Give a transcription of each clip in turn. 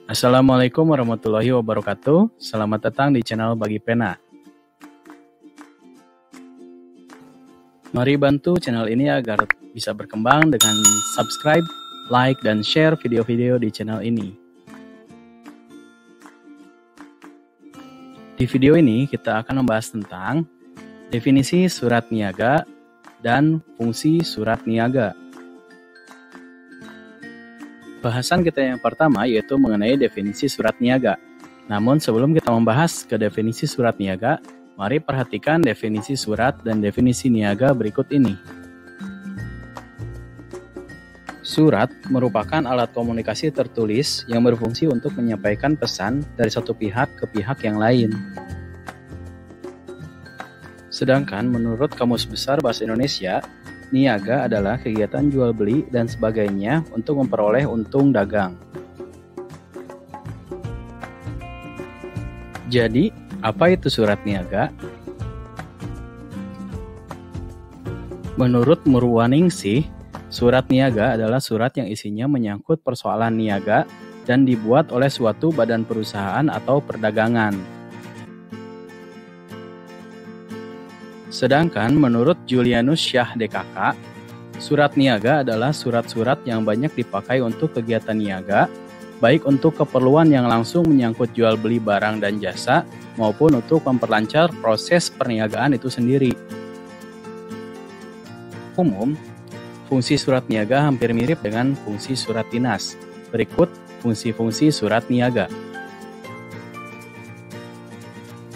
Assalamualaikum warahmatullahi wabarakatuh. Selamat datang di channel Bagi Pena. Mari bantu channel ini agar bisa berkembang dengan subscribe, like, dan share video-video di channel ini. Di video ini kita akan membahas tentang definisi surat niaga dan fungsi surat niaga. Bahasan kita yang pertama yaitu mengenai definisi surat niaga. Namun sebelum kita membahas ke definisi surat niaga, mari perhatikan definisi surat dan definisi niaga berikut ini. Surat merupakan alat komunikasi tertulis yang berfungsi untuk menyampaikan pesan dari satu pihak ke pihak yang lain. Sedangkan menurut Kamus Besar Bahasa Indonesia, niaga adalah kegiatan jual beli dan sebagainya untuk memperoleh untung dagang. Jadi, apa itu surat niaga? Menurut Murwaningsih, surat niaga adalah surat yang isinya menyangkut persoalan niaga dan dibuat oleh suatu badan perusahaan atau perdagangan. Sedangkan menurut Julianus Syah DKK, surat niaga adalah surat-surat yang banyak dipakai untuk kegiatan niaga, baik untuk keperluan yang langsung menyangkut jual beli barang dan jasa, maupun untuk memperlancar proses perniagaan itu sendiri. Umum, fungsi surat niaga hampir mirip dengan fungsi surat dinas. Berikut fungsi-fungsi surat niaga.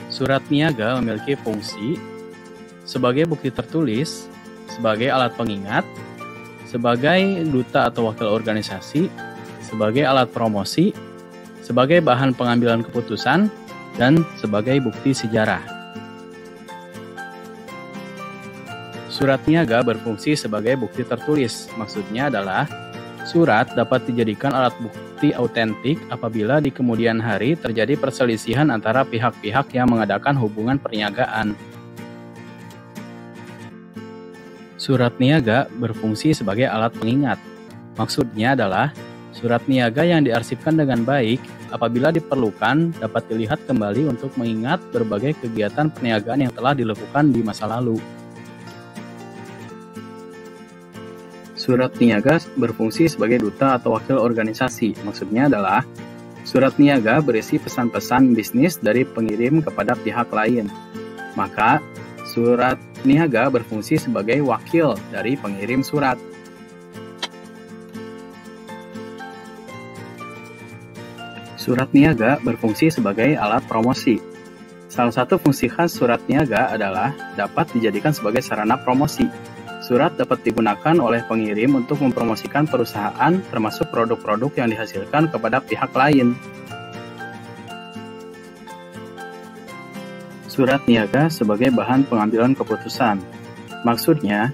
Surat niaga memiliki fungsi sebagai bukti tertulis, sebagai alat pengingat, sebagai duta atau wakil organisasi, sebagai alat promosi, sebagai bahan pengambilan keputusan, dan sebagai bukti sejarah. Surat niaga berfungsi sebagai bukti tertulis. Maksudnya adalah surat dapat dijadikan alat bukti autentik apabila di kemudian hari terjadi perselisihan antara pihak-pihak yang mengadakan hubungan perniagaan. Surat niaga berfungsi sebagai alat pengingat. Maksudnya adalah surat niaga yang diarsipkan dengan baik apabila diperlukan dapat dilihat kembali untuk mengingat berbagai kegiatan perniagaan yang telah dilakukan di masa lalu. Surat niaga berfungsi sebagai duta atau wakil organisasi. Maksudnya adalah surat niaga berisi pesan-pesan bisnis dari pengirim kepada pihak lain. Maka surat niaga berfungsi sebagai wakil dari pengirim surat. Surat niaga berfungsi sebagai alat promosi. Salah satu fungsi khas surat niaga adalah dapat dijadikan sebagai sarana promosi. Surat dapat digunakan oleh pengirim untuk mempromosikan perusahaan termasuk produk-produk yang dihasilkan kepada pihak lain. Surat niaga sebagai bahan pengambilan keputusan. Maksudnya,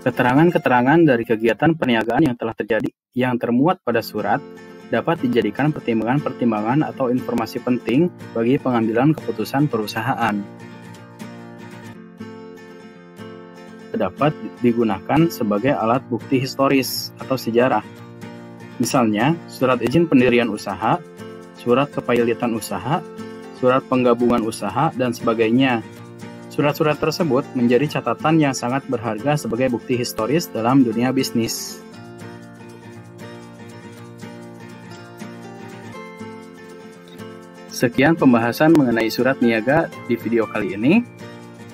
keterangan-keterangan dari kegiatan perniagaan yang telah terjadi yang termuat pada surat dapat dijadikan pertimbangan-pertimbangan atau informasi penting bagi pengambilan keputusan perusahaan. Dapat digunakan sebagai alat bukti historis atau sejarah. Misalnya, surat izin pendirian usaha, surat kepilitan usaha, surat penggabungan usaha, dan sebagainya. Surat-surat tersebut menjadi catatan yang sangat berharga sebagai bukti historis dalam dunia bisnis. Sekian pembahasan mengenai surat niaga di video kali ini.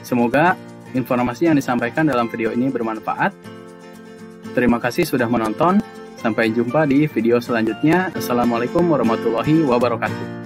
Semoga informasi yang disampaikan dalam video ini bermanfaat. Terima kasih sudah menonton. Sampai jumpa di video selanjutnya. Assalamualaikum warahmatullahi wabarakatuh.